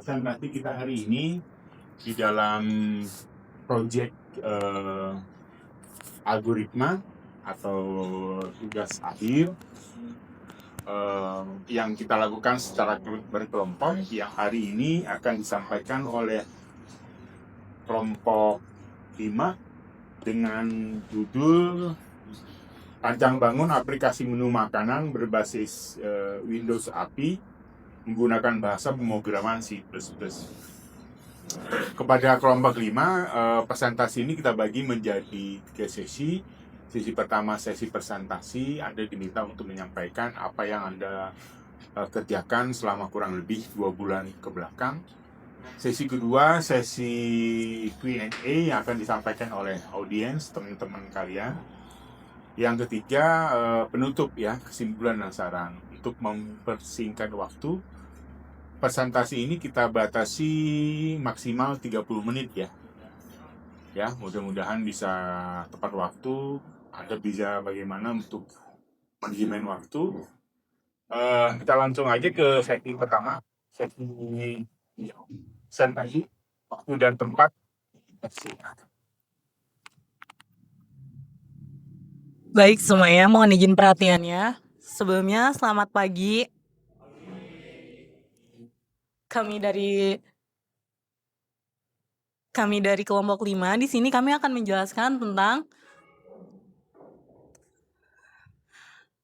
presentasi kita hari ini di dalam proyek algoritma atau tugas akhir yang kita lakukan secara berkelompok, yang hari ini akan disampaikan oleh kelompok 5 dengan judul Rancang bangun aplikasi menu makanan berbasis Windows API menggunakan bahasa pemrograman C++. Kepada kelompok 5, presentasi ini kita bagi menjadi 3 sesi. Sesi pertama sesi presentasi, Anda diminta untuk menyampaikan apa yang Anda kerjakan selama kurang lebih 2 bulan ke belakang. Sesi kedua, sesi Q&A yang akan disampaikan oleh audiens, teman-teman kalian. Yang ketiga, penutup ya, kesimpulan dan saran. Untuk mempersingkat waktu, presentasi ini kita batasi maksimal 30 menit ya. Ya, mudah-mudahan bisa tepat waktu. Anda bisa bagaimana untuk manajemen waktu. Kita langsung aja ke sesi pertama. Sesi presentasi, waktu dan tempat. Baik semuanya, mohon izin perhatiannya. Sebelumnya selamat pagi. Kami dari kelompok 5 di sini kami akan menjelaskan tentang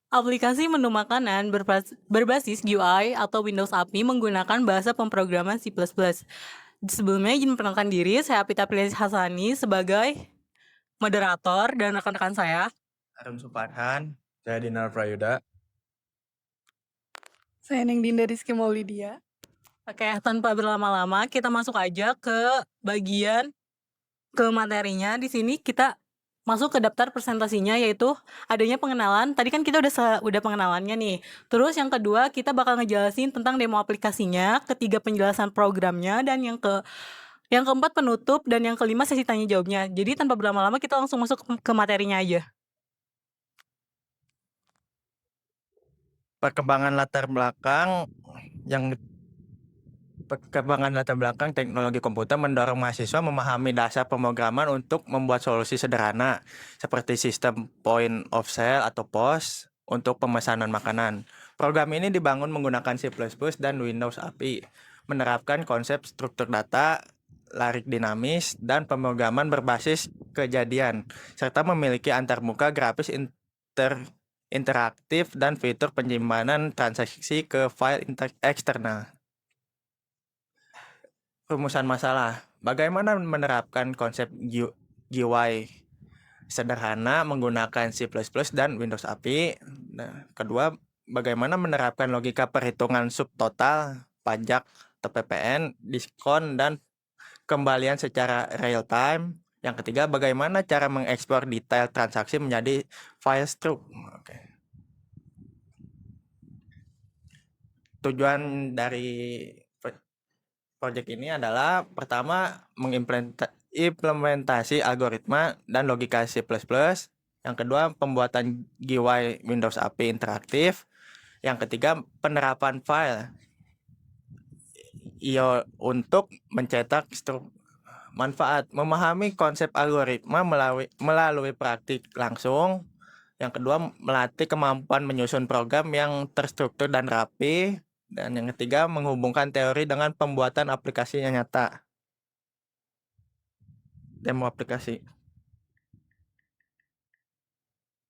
aplikasi menu makanan berbasis GUI atau Windows API menggunakan bahasa pemrograman C++. Sebelumnya izin memperkenalkan diri, saya Apita Prilly Hasani sebagai moderator dan rekan-rekan saya Arum Suparhan, saya Dinar Prayuda. Saya Neng Dinda Rizky Maulidia. Oke, tanpa berlama-lama kita masuk aja ke bagian ke materinya. Di sini kita masuk ke daftar presentasinya, yaitu adanya pengenalan. Tadi kan kita udah pengenalannya nih. Terus yang kedua kita bakal ngejelasin tentang demo aplikasinya, ketiga penjelasan programnya, dan yang keempat penutup, dan yang kelima sesi tanya jawabnya. Jadi tanpa berlama-lama kita langsung masuk ke materinya aja. Perkembangan latar belakang teknologi komputer mendorong mahasiswa memahami dasar pemrograman untuk membuat solusi sederhana seperti sistem point of sale atau POS untuk pemesanan makanan. Program ini dibangun menggunakan C++ dan Windows API, menerapkan konsep struktur data, larik dinamis, dan pemrograman berbasis kejadian, serta memiliki antarmuka grafis interaktif dan fitur penyimpanan transaksi ke file eksternal. Rumusan masalah. Bagaimana menerapkan konsep GUI sederhana menggunakan C++ dan Windows API. Nah, kedua, bagaimana menerapkan logika perhitungan subtotal, pajak, TPPN, diskon, dan kembalian secara real time. Yang ketiga, bagaimana cara mengekspor detail transaksi menjadi file struct. Tujuan dari proyek ini adalah pertama mengimplementasi algoritma dan logika C++. Yang kedua, pembuatan GUI Windows API interaktif. Yang ketiga, penerapan file IO untuk mencetak manfaat, memahami konsep algoritma melalui praktik langsung. Yang kedua, melatih kemampuan menyusun program yang terstruktur dan rapi. Dan yang ketiga, menghubungkan teori dengan pembuatan aplikasi yang nyata. Demo aplikasi.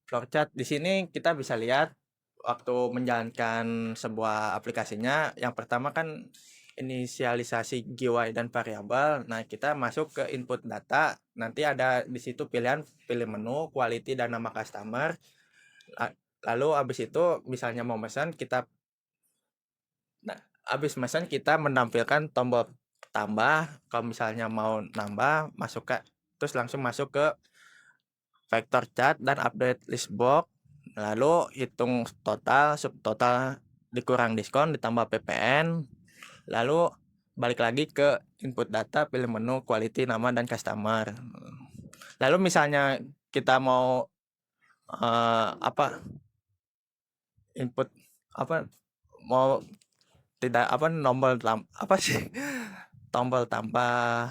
Flowchart di sini kita bisa lihat waktu menjalankan sebuah aplikasinya. Yang pertama kan inisialisasi GUI dan variabel. Nah, kita masuk ke input data. Nanti ada di situ pilihan pilih menu, quality, dan nama customer. Lalu habis itu misalnya mau pesan habis pesan kita menampilkan tombol tambah. Kalau misalnya mau nambah, terus langsung masuk ke vector chart dan update list box. Lalu hitung total, subtotal dikurang diskon ditambah PPN. Lalu balik lagi ke input data, pilih menu, quality, nama, dan customer. Lalu misalnya kita mau mau tidak apa apa sih tombol tambah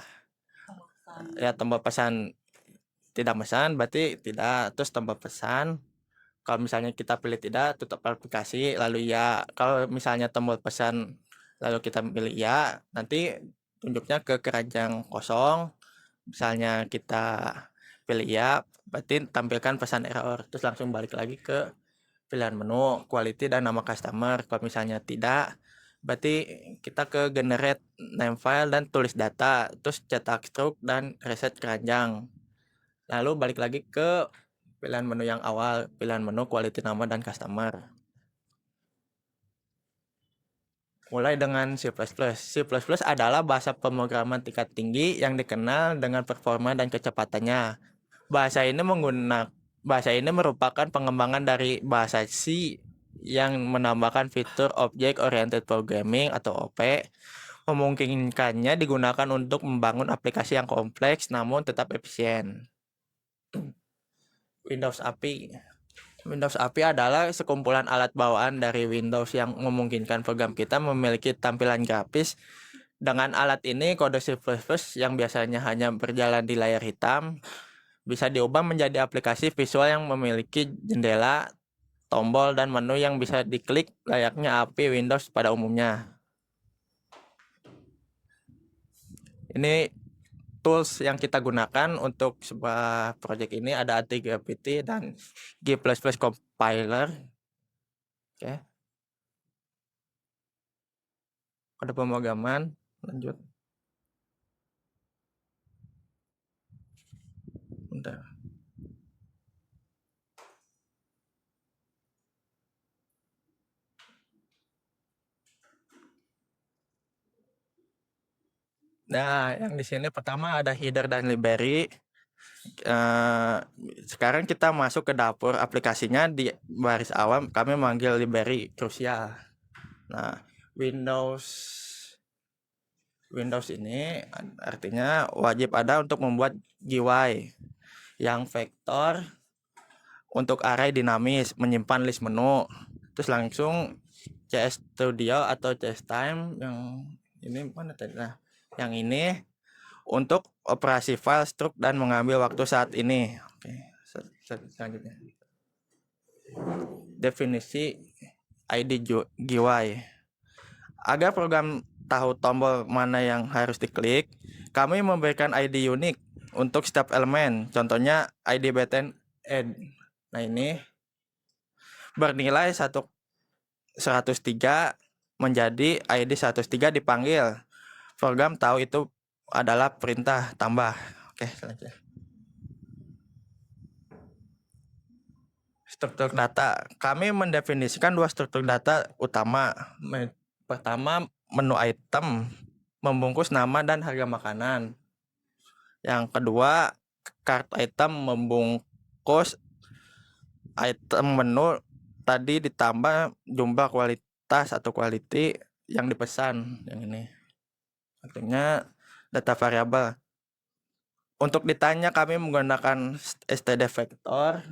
ya tombol pesan tidak pesan berarti tidak, terus tombol pesan kalau misalnya kita pilih tidak tutup aplikasi lalu ya, kalau misalnya tombol pesan lalu kita pilih ya nanti tunjuknya ke keranjang kosong. Misalnya kita pilih ya berarti tampilkan pesan error, terus langsung balik lagi ke pilihan menu quality dan nama customer. Kalau misalnya tidak berarti kita ke generate name file dan tulis data, terus cetak struct dan reset keranjang, lalu balik lagi ke pilihan menu yang awal, pilihan menu quality nama dan customer. Mulai dengan C++. C++ adalah bahasa pemrograman tingkat tinggi yang dikenal dengan performa dan kecepatannya. Bahasa ini merupakan pengembangan dari bahasa C yang menambahkan fitur Object Oriented Programming atau OP, memungkinkannya digunakan untuk membangun aplikasi yang kompleks namun tetap efisien. Windows API. Windows API adalah sekumpulan alat bawaan dari Windows yang memungkinkan program kita memiliki tampilan grafis. Dengan alat ini, kode C++ yang biasanya hanya berjalan di layar hitam bisa diubah menjadi aplikasi visual yang memiliki jendela, tombol, dan menu yang bisa diklik layaknya API Windows pada umumnya. Ini tools yang kita gunakan untuk sebuah project ini ada Anti-Gravity dan G++ Compiler. Oke. Kode pemrograman, lanjut. Bentar. Nah, yang di sini pertama ada header dan library. Sekarang kita masuk ke dapur aplikasinya. Di baris awal kami manggil library krusial. Nah, Windows ini artinya wajib ada untuk membuat GUI yang vektor untuk array dinamis, menyimpan list menu, terus langsung CS Studio atau CS Time yang ini mana tadi? Nah, yang ini untuk operasi file struct dan mengambil waktu saat ini. Oke, selanjutnya. Definisi ID GUI. Agar program tahu tombol mana yang harus diklik, kami memberikan ID unik untuk setiap elemen. Contohnya ID button add. Nah, ini bernilai 103 menjadi ID 103 dipanggil. Program tahu itu adalah perintah tambah. Oke, selanjutnya. Struktur data. Kami mendefinisikan dua struktur data utama. Pertama, menu item membungkus nama dan harga makanan. Yang kedua, cart item membungkus item menu tadi ditambah jumlah kualitas atau quality yang dipesan. Yang ini artinya data variabel. Untuk ditanya kami menggunakan std vector.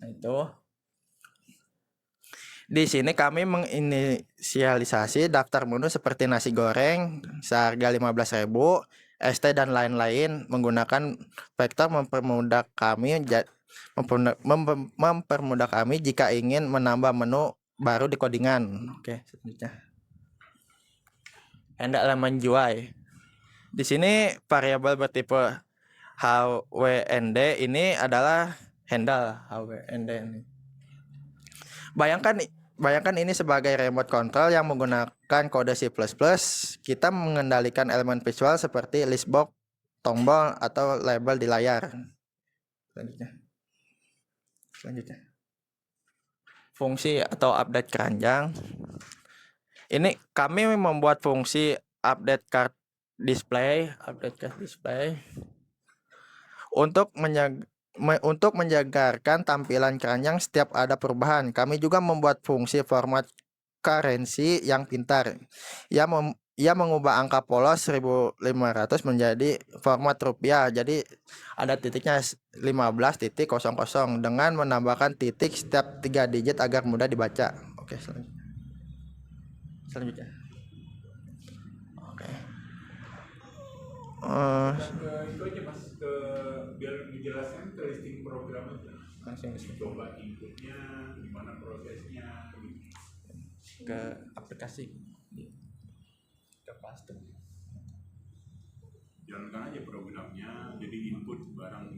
Nah, itu di sini kami menginisialisasi daftar menu seperti nasi goreng seharga 15.000, ST dan lain-lain. Menggunakan vektor mempermudah kami jika ingin menambah menu baru di codingan. Oke, selanjutnya. Handle elemen GUI. Di sini variabel bertipe HWND ini adalah handle HWND ini. Bayangkan ini sebagai remote control yang menggunakan kode C++. Kita mengendalikan elemen visual seperti list box, tombol, atau label di layar. Selanjutnya. Fungsi atau update keranjang. Ini kami membuat fungsi update card display untuk menjagarkan tampilan keranjang setiap ada perubahan. Kami juga membuat fungsi format currency yang pintar. Ia mengubah angka polos 1500 menjadi format rupiah. Jadi ada titiknya 15.00 dengan menambahkan titik setiap 3 digit agar mudah dibaca. Oke, selanjutnya. selanjutnya. Oke. Itu aja mas, ke biar menjelaskan ke listing program aja. Langsung Coba inputnya, gimana prosesnya, gitu. ke aplikasi ke Plastik. Jalankan aja programnya, jadi input barang.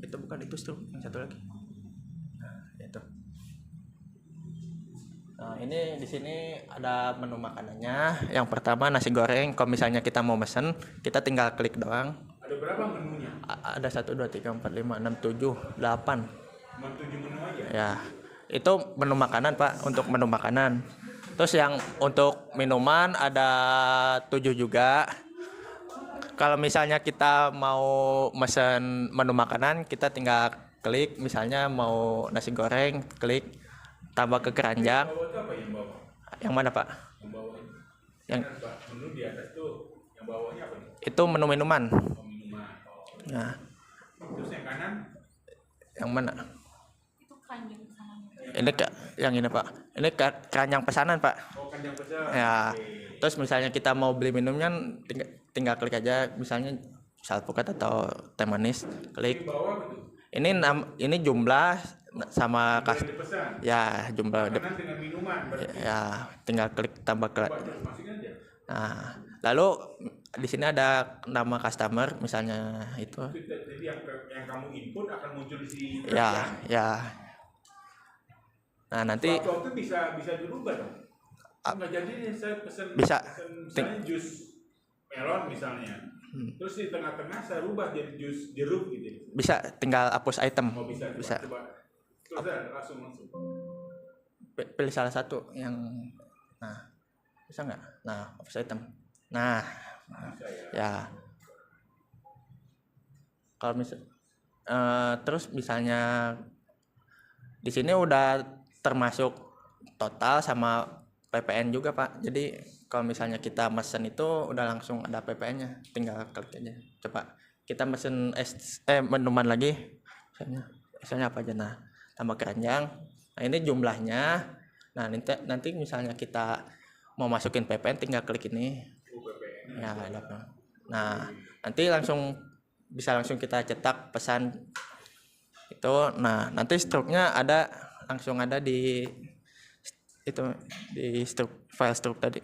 Itu bukan itu struk, yang satu lagi. Nah, itu. Nah, ini di sini ada menu makanannya. Yang pertama nasi goreng. Kalau misalnya kita mau mesen, kita tinggal klik doang. Ada berapa menunya? Ada 1 2 3 4 5 6 7 8. Cuma 7 menu aja? Ya. Itu menu makanan, Pak, untuk menu makanan. Terus yang untuk minuman ada 7 juga. Kalau misalnya kita mau mesen menu makanan, kita tinggal klik, misalnya mau nasi goreng, klik tambah ke keranjang. Bawah itu apa yang bawah? Yang mana, Pak? Yang bawah itu. Yang Kan, Pak, menu di atas tuh, yang bawahnya apa nih? itu menu minuman. Oh, minuman. Oh. Nah, Terus yang kanan? yang mana? Itu keranjang pesanan. Ini yang ini, Pak. Ini keranjang pesanan, Pak. Oh, kandang pesan. Ya. Oke. Terus misalnya kita mau beli minumnya, tinggal klik aja, misalnya alpukat atau teh manis, klik. Di bawah betul. Ini jumlah sama Yang dipesan. ya jumlah Makanan dengan minuman berarti. ya tinggal klik tambah ke. Coba terus masukin aja. Nah, lalu di sini ada nama customer, misalnya itu. Jadi yang kamu input akan muncul di sini. Ya. Nah, nanti Waktu bisa dirubah dong. Nggak jadi nih saya pesen Bisa. misalnya jus melon misalnya. Terus di tengah-tengah saya rubah jadi jus jeruk gitu. bisa tinggal hapus item. Oh bisa. Bisa. Coba. Terus saya langsung. Pilih salah satu yang nah. Bisa nggak? Nah, hapus item. Nah, Bisa ya. ya. Kalau terus misalnya di sini udah termasuk total sama PPN juga, Pak. Jadi kalau misalnya kita mesen itu udah langsung ada PPN-nya, tinggal klik aja. Coba kita mesen minuman lagi, misalnya apa aja, nah tambah keranjang. Nah ini jumlahnya. Nah nanti misalnya kita mau masukin PPN, tinggal klik ini. UPPN. Ya ada. Nah nanti bisa langsung kita cetak pesan itu. Nah nanti struknya langsung ada di itu, di file struk tadi.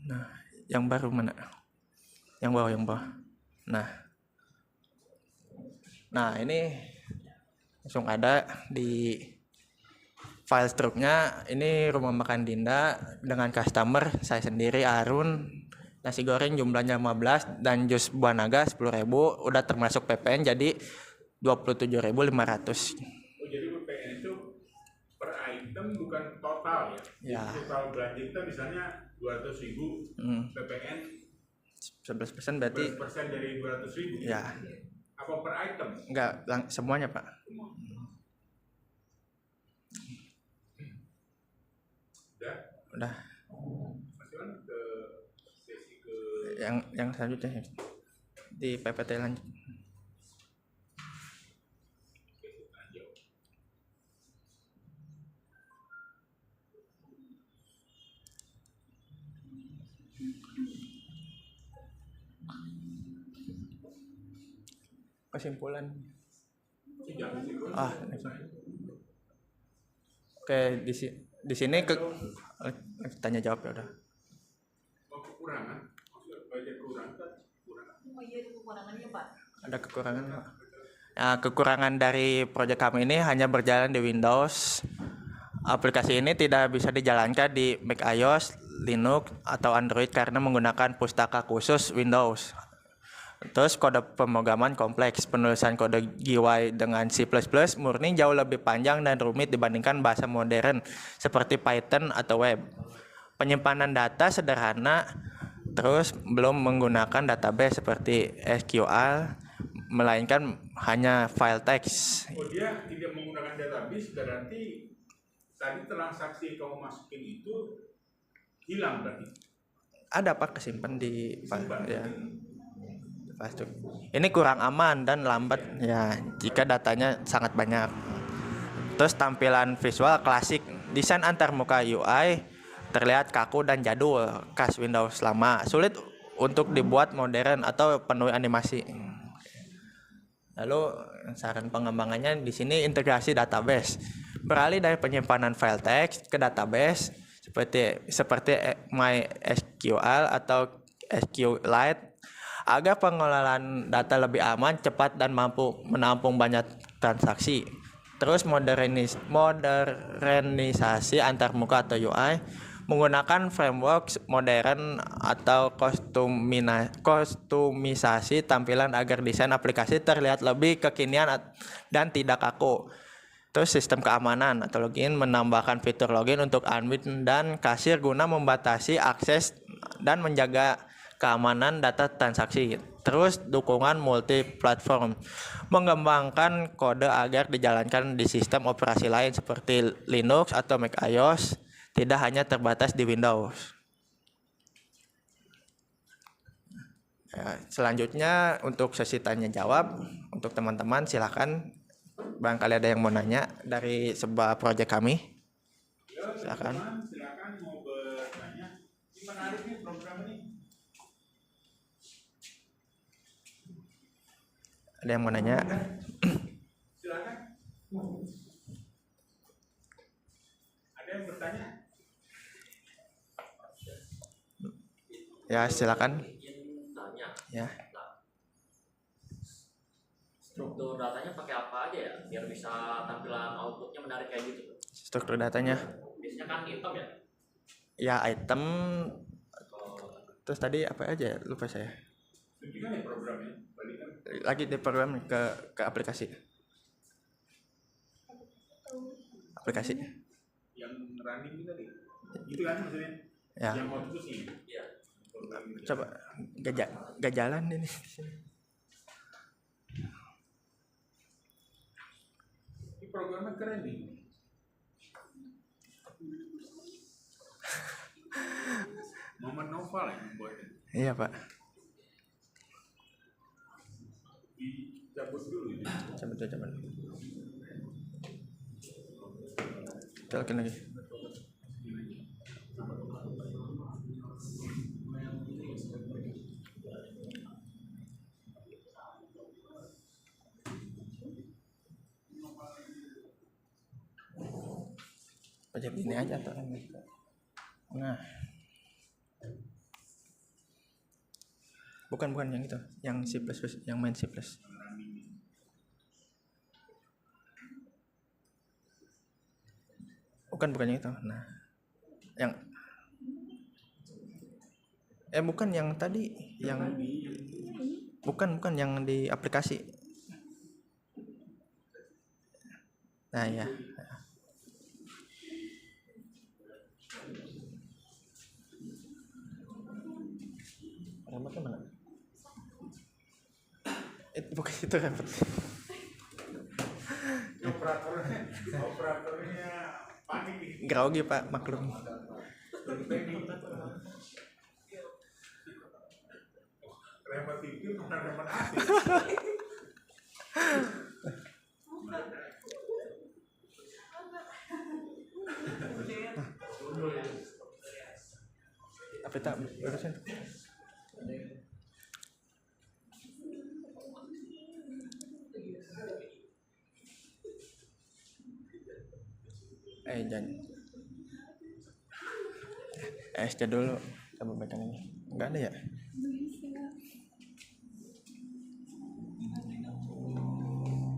Nah yang baru mana? Yang bawah. Nah ini langsung ada di file struknya. Ini rumah makan Dinda dengan customer saya sendiri Arun. Nasi goreng jumlahnya 15 dan jus buah naga 10.000, udah termasuk PPN jadi 27.500. Oh jadi PPN itu per item bukan total ya? Ya. Jadi total belanja kita misalnya 200.000 PPN 11% berarti 11% dari 200.000. ya. Apa per item? Enggak, semuanya, Pak. Udah. Masukan ke sesi ke Yang selanjutnya di PPT lanjut. lanjut. Kesimpulan. Jangan sih, Bro. Oke, di sini tanya jawab ya udah. Oh, kekurangan. Maksudnya banyak kekurangan. Oh iya, ada kekurangannya, Pak. Ada kekurangan, Pak. Nah, kekurangan dari proyek kami ini hanya berjalan di Windows. Aplikasi ini tidak bisa dijalankan di Mac iOS, Linux, atau Android karena menggunakan pustaka khusus Windows. Terus kode pemrograman kompleks, penulisan kode GUI dengan C++ murni jauh lebih panjang dan rumit dibandingkan bahasa modern seperti Python atau web. Penyimpanan data sederhana, terus belum menggunakan database seperti SQL, melainkan hanya file teks. Oh, dia tidak menggunakan database berarti tadi transaksi yang kamu masukin itu hilang berarti. Ada Pak kesimpan di file Simpan. ya. Pasti. Ini kurang aman dan lambat ya jika datanya sangat banyak. Terus tampilan visual klasik desain antarmuka UI terlihat kaku dan jadul, khas Windows lama, sulit untuk dibuat modern atau penuh animasi. Lalu saran pengembangannya di sini integrasi database. Beralih dari penyimpanan file teks ke database seperti MySQL atau SQLite agar pengelolaan data lebih aman, cepat dan mampu menampung banyak transaksi. Terus modernisasi antarmuka atau UI menggunakan framework modern atau kostumisasi tampilan agar desain aplikasi terlihat lebih kekinian dan tidak kaku. Terus sistem keamanan atau login menambahkan fitur login untuk admin dan kasir guna membatasi akses dan menjaga keamanan data transaksi. Terus dukungan multi platform mengembangkan kode agar dijalankan di sistem operasi lain seperti Linux atau Mac iOS, tidak hanya terbatas di Windows. Ya, selanjutnya untuk sesi tanya jawab untuk teman-teman silakan, barangkali ada yang mau nanya dari sebuah proyek kami. Silakan. Silakan mau bertanya. Ini menarik nih program ini. Ada yang mau nanya? Silakan. Ada yang bertanya? Ya, silakan. Tanya. Ya. Struktur datanya pakai apa aja ya biar bisa tampilan outputnya menarik kayak gitu? Struktur datanya. Biasanya kan item ya. Ya, item. Kalau Terus tadi apa aja? Lupa saya. Tunjukkan ya programnya. Balikan. Lagi di program ke aplikasi. Aplikasi. Yang running itu tadi. Gitu kan maksudnya? Ya. Yang mau terus ini. iya. Coba gak jalan ini. Ini programnya keren nih. Muhammad Noval yang membuatnya. Iya, Pak. Dicabut dulu ini. Coba. Colokin lagi. Project ini aja atau ini? Nah. Bukan yang itu, yang C++, yang main C++. Bukan yang itu. Nah. Yang bukan yang tadi, yang bukan yang di aplikasi. Nah, ya. Remote mana? Bukan itu remote. Operatornya panik nih. Grogi, Pak, maklum. Remote TV bukan remote hati. Apa tak urusan? Jangan. SC dulu. Coba baca ini. Enggak ada ya?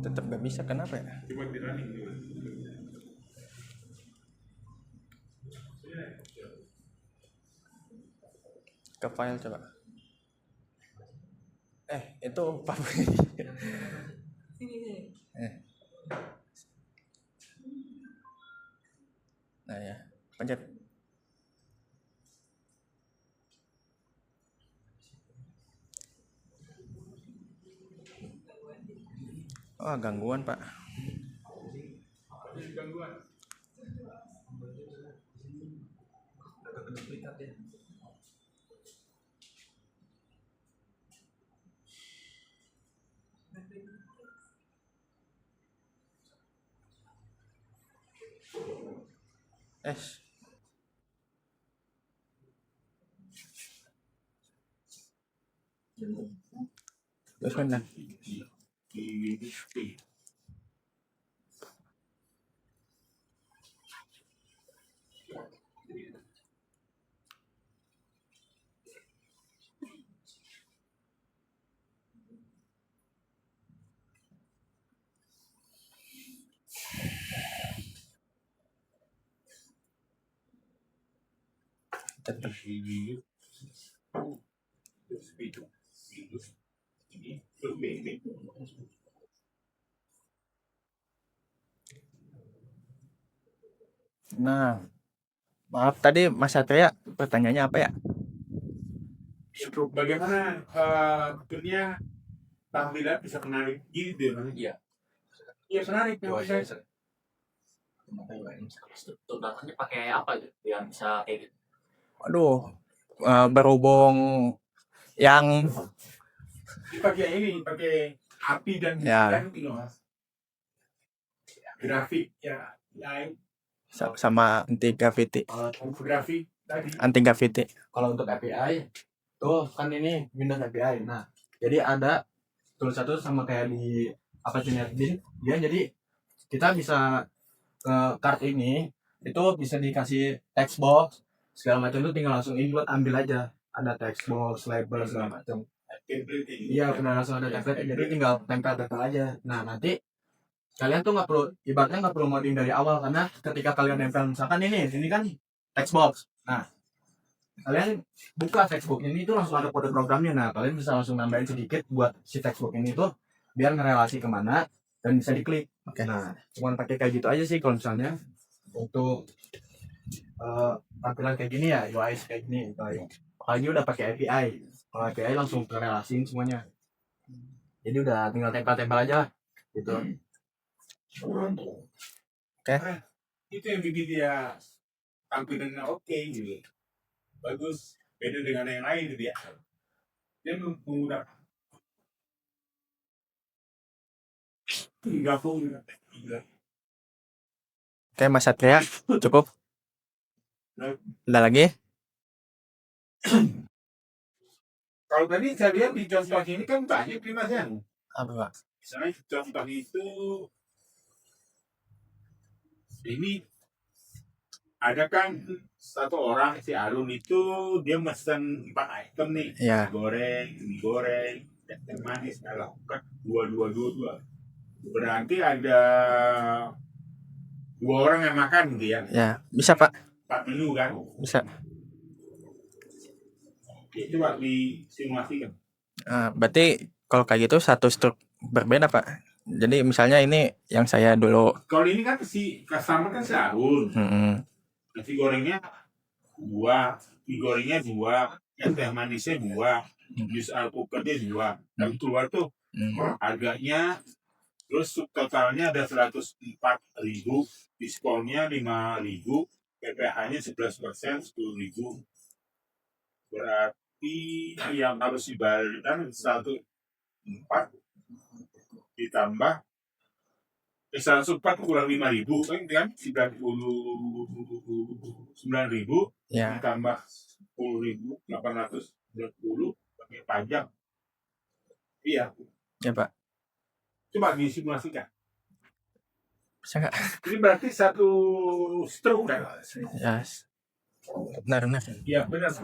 Tetap gak bisa, kenapa ya? Coba di running dulu. Ke file coba. Itu apa? Sini. Nah ya, pencet. Oh, gangguan, Pak. Gangguan. Es. Terus mana? Nah, maaf tadi Mas Satria pertanyaannya apa ya? Bagaimana tentunya tampilan bisa menarik gitu? Iya. Iya menarik. Struktur datanya pakai apa gitu biar bisa kayak gitu? Aduh, berhubung yang Pakai api dan Ya. gitu mas. Grafik ya, lain sama anti gravity. grafik tadi. Anti gravity. Kalau untuk API tuh kan ini Windows API. Nah, jadi ada tool satu sama kayak di Apache NetBeans dia, jadi kita bisa ke card ini itu bisa dikasih text box segala macam, itu tinggal langsung input ambil aja, ada text box, label segala macam. Iya benar, langsung ada template, jadi tinggal tempel aja. Nah nanti kalian tuh nggak perlu, ibaratnya nggak perlu modding dari awal, karena ketika kalian nempel misalkan ini kan text box. Nah kalian buka textbook ini tuh langsung ada kode programnya. Nah kalian bisa langsung nambahin sedikit buat si textbook ini tuh biar ngerelasi kemana dan bisa diklik. Oke. Nah cuma pakai kayak gitu aja sih kalau misalnya untuk tampilan kayak gini ya, UI kayak gini. Apalagi udah pakai API, kalau API langsung kerelasiin semuanya, jadi udah tinggal tempel-tempel aja lah gitu. Oke. Itu yang bikin dia tampilannya oke gitu. Bagus, beda dengan yang lain gitu ya. Dia menggunakan 30. Oke, Mas Satria, cukup. Ada lagi? Kalau tadi saya lihat di contoh ini kan banyak nih mas ya. Apa, Pak? Misalnya contoh itu ini ada kan satu orang si Arun itu dia mesen 4 item nih. Iya. Mie goreng, teh manis, kalau kan dua. Berarti ada 2 orang yang makan gitu ya. Ya, bisa, Pak. 4 menu kan. Bisa. Oke, coba disimulasikan. Berarti kalau kayak gitu satu struk berbeda, Pak. Jadi misalnya ini yang saya dulu. Kalau ini kan si customer kan si Arun. Nasi gorengnya 2, mie gorengnya 2, yang teh manisnya 2, jus alpukatnya 2. Dan keluar tuh harganya, terus totalnya ada 104.000, diskonnya 5.000, PPh-nya 11%, 10.000. Berarti yang harus dibayarkan 104 ditambah 104 kurang 5.000 kan 99.000 Ya. ditambah 10.820 pakai pajak. Iya. Ya, Pak. Coba disimulasikan. Bisa nggak? Ini berarti satu stroke kan? Yes. Benar. Iya benar.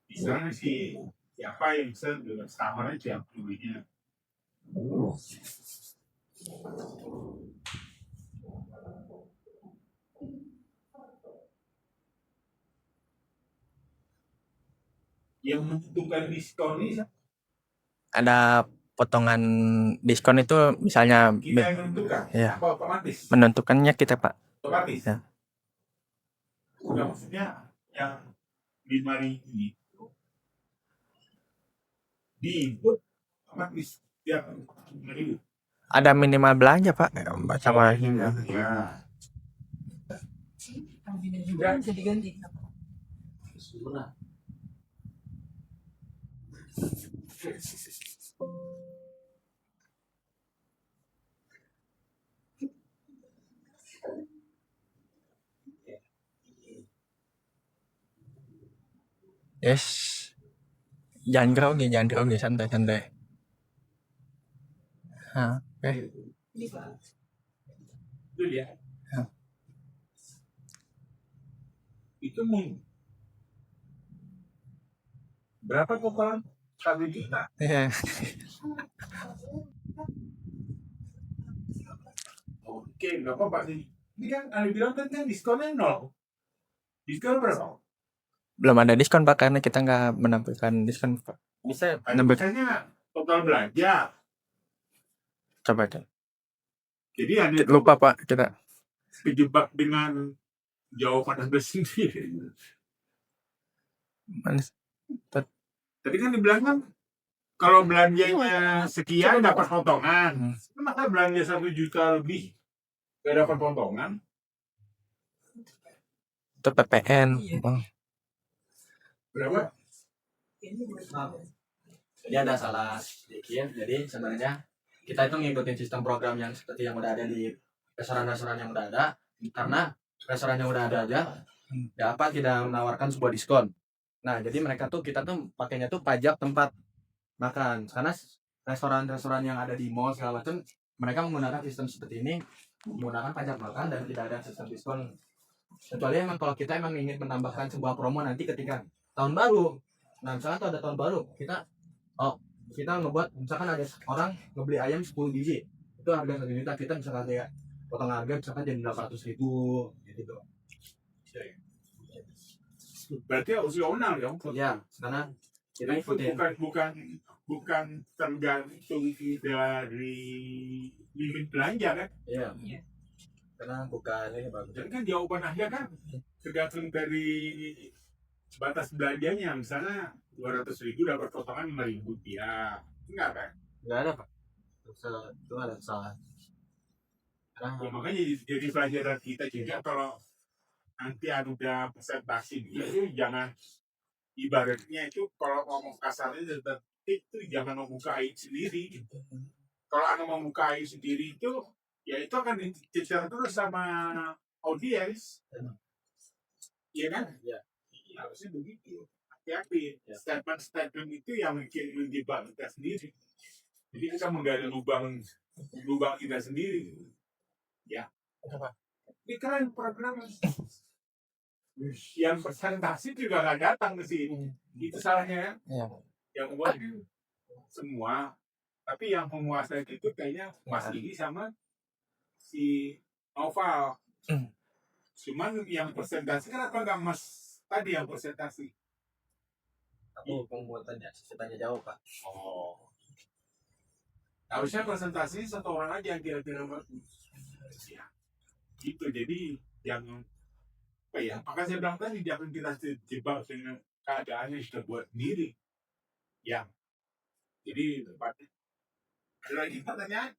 Misalnya sih siapa yang bisa dengan sama aja yang belinya. Yang menentukan diskon ini Ada potongan diskon itu misalnya kita yang menentukan. Ya. Apa otomatis? menentukannya kita, Pak. Otomatis. Ya. Udah maksudnya yang 5.000 itu di input otomatis tiap 5.000. Ada minimal belanja, Pak. Sama Ya. Juga bisa diganti. Yes. Jangan grogi, santai. Oke. Itu dia. Hah. Itu berapa total? 1 juta. Iya. Oke, nggak apa-apa sih. Ini kan ada bilang kan diskonnya 0. Diskon berapa? Belum ada diskon Pak karena kita nggak menampilkan diskon Pak. Bisa nambah Biasanya total belanja. coba deh. Jadi ada Lupa Pak kita. kejebak dengan jawaban Anda sendiri. Mana? Tadi kan dibilang kan kalau belanjanya sekian dapat potongan. Masa belanja 1 juta lebih nggak dapat potongan? Itu PPN. Bang. Berapa? Jadi ada salah sedikit. Jadi sebenarnya kita itu ngikutin sistem program yang seperti yang udah ada di restoran-restoran yang udah ada. Karena restoran yang udah ada aja dapat tidak menawarkan sebuah diskon. Nah, jadi kita tuh pakainya tuh pajak tempat makan. Karena restoran-restoran yang ada di mall segala macam mereka menggunakan sistem seperti ini, menggunakan pajak makan dan tidak ada sistem diskon. Kecuali emang kalau kita emang ingin menambahkan sebuah promo nanti ketika tahun baru. Nah, misalkan tuh ada tahun baru, kita ngebuat misalkan ada orang ngebeli ayam 10 biji. Itu harga 1 juta, kita misalkan kayak potong harga misalkan jadi 800.000 gitu. Berarti opsional dong. Ya, karena kita Itu ikutin. bukan tergantung dari limit belanja kan? Iya. Karena bukan ini bagus. Jadi kan jawaban Anda kan tergantung dari batas belanjanya. Misalnya 200.000 dapat potongan 5.000 rupiah. Enggak kan? Enggak ada, Pak. Itu ada kesalahan. Ya, makanya jadi pelajaran kita juga kalau nanti ada presentasi itu jangan ibaratnya itu kalau ngomong kasarnya itu jangan membuka aib sendiri. Kalau Anda membuka aib sendiri itu ya itu akan dicecer terus sama audiens. Iya kan? Ya. Harusnya begitu. Hati-hati. Ya. Statement itu yang menjebak kita sendiri. Jadi kita menggali lubang kita sendiri. Ya. Ini keren program. Yang presentasi juga nggak datang ke sini. Itu salahnya. Iya. Yang buat semua. Tapi yang menguasai itu kayaknya Mas Digi sama si Noval. Cuman yang presentasi kenapa nggak Mas tadi yang presentasi? Aku pembuatannya tanya jawab, Pak. Oh. Harusnya presentasi satu orang aja yang kira-kira bagus. Ya. Gitu. Jadi yang apa ya? Maka saya bilang tadi jangan kita terjebak dengan keadaan yang sudah buat sendiri. Ya. Jadi tempatnya. Ada lagi pertanyaan?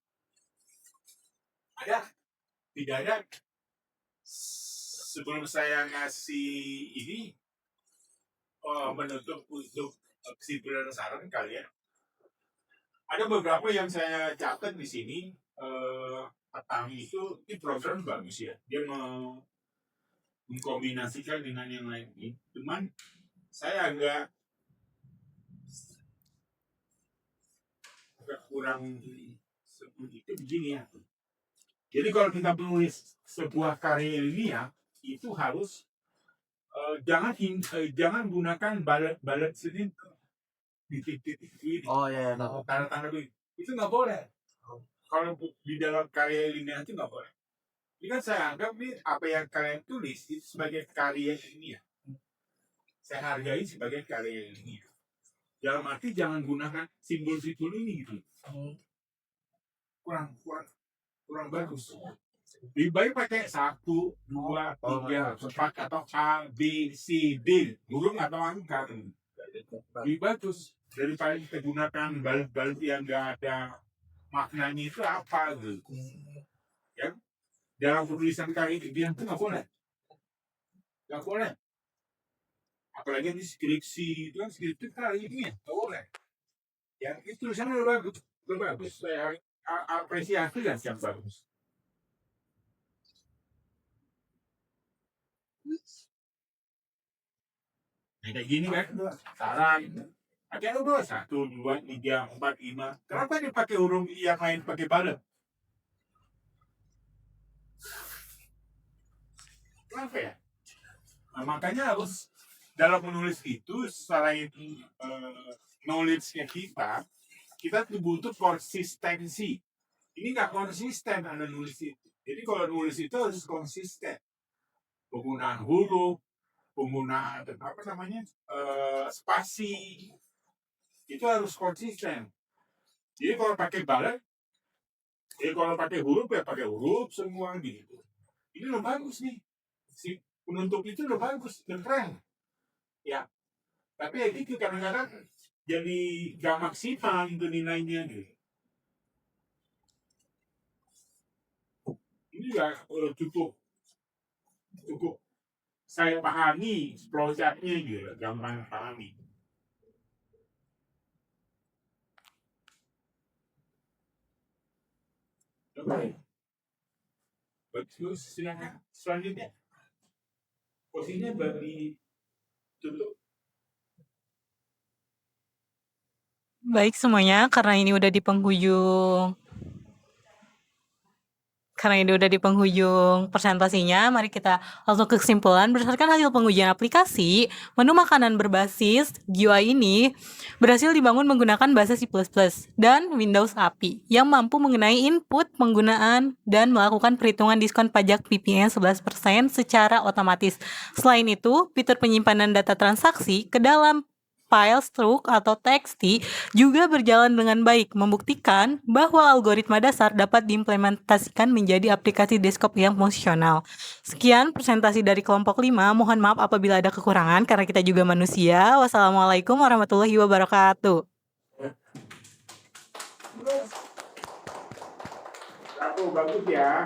Ada? Tidak ada. Sebelum saya ngasih ini menutup untuk kesimpulan saran kalian, ada beberapa yang saya catat di sini. Petang itu ini program bagus ya, dia mengkombinasikan dengan yang lain. Cuman saya agak kurang seperti itu begini ya. Jadi kalau kita menulis sebuah karya ilmiah itu harus jangan gunakan balet sendiri titik-titik ini. Oh iya, Tanda-tanda itu nggak boleh. Kalau di dalam karya ilmiah itu nggak boleh. Ini kan saya anggap nih apa yang kalian tulis itu sebagai karya ilmiah. Saya hargai sebagai karya ilmiah. Dalam arti jangan gunakan simbol-simbol ini gitu. Kurang bagus. Lebih baik pakai 1, 2, 3, 4 atau A, B, C, D, burung atau angka. Lebih bagus daripada kita gunakan balet-balet yang nggak ada maknanya itu apa gitu. Ya, dalam penulisan karya ilmiah itu nggak boleh. Apalagi di skripsi itu kan skripsi karya ilmiah nggak boleh. Ya itu tulisannya udah bagus. Saya apresiasi dan yang bagus. Nah, kayak gini kan, saran. Pakai huruf 1, 2, 3, 4, 5. Kenapa dia pakai huruf yang lain pakai balet? Kenapa ya? Nah, makanya harus dalam menulis itu selain knowledge-nya kita tuh butuh konsistensi. Ini nggak konsisten Anda nulis itu. Jadi kalau nulis itu harus konsisten. Penggunaan huruf, penggunaan apa namanya spasi itu harus konsisten. Jadi kalau pakai balet, kalau pakai huruf ya pakai huruf semua gitu. Ini udah bagus nih. Si penuntut itu udah bagus, udah keren. Ya, tapi ya gitu kadang-kadang jadi gak maksimal itu nilainya gitu. Ini juga cukup saya pahami flowchartnya gitu, gampang pahami. Oke, bagus, silakan selanjutnya. Posisinya bagi tutup. Baik semuanya, karena ini udah di penghujung presentasinya, mari kita langsung ke kesimpulan. Berdasarkan hasil pengujian aplikasi, menu makanan berbasis GUI ini berhasil dibangun menggunakan bahasa C++ dan Windows API yang mampu mengenai input penggunaan dan melakukan perhitungan diskon pajak PPN 11% secara otomatis. Selain itu, fitur penyimpanan data transaksi ke dalam file struct atau txt juga berjalan dengan baik, membuktikan bahwa algoritma dasar dapat diimplementasikan menjadi aplikasi desktop yang fungsional. Sekian presentasi dari kelompok 5. Mohon maaf apabila ada kekurangan karena kita juga manusia. Wassalamualaikum warahmatullahi wabarakatuh. Bagus ya.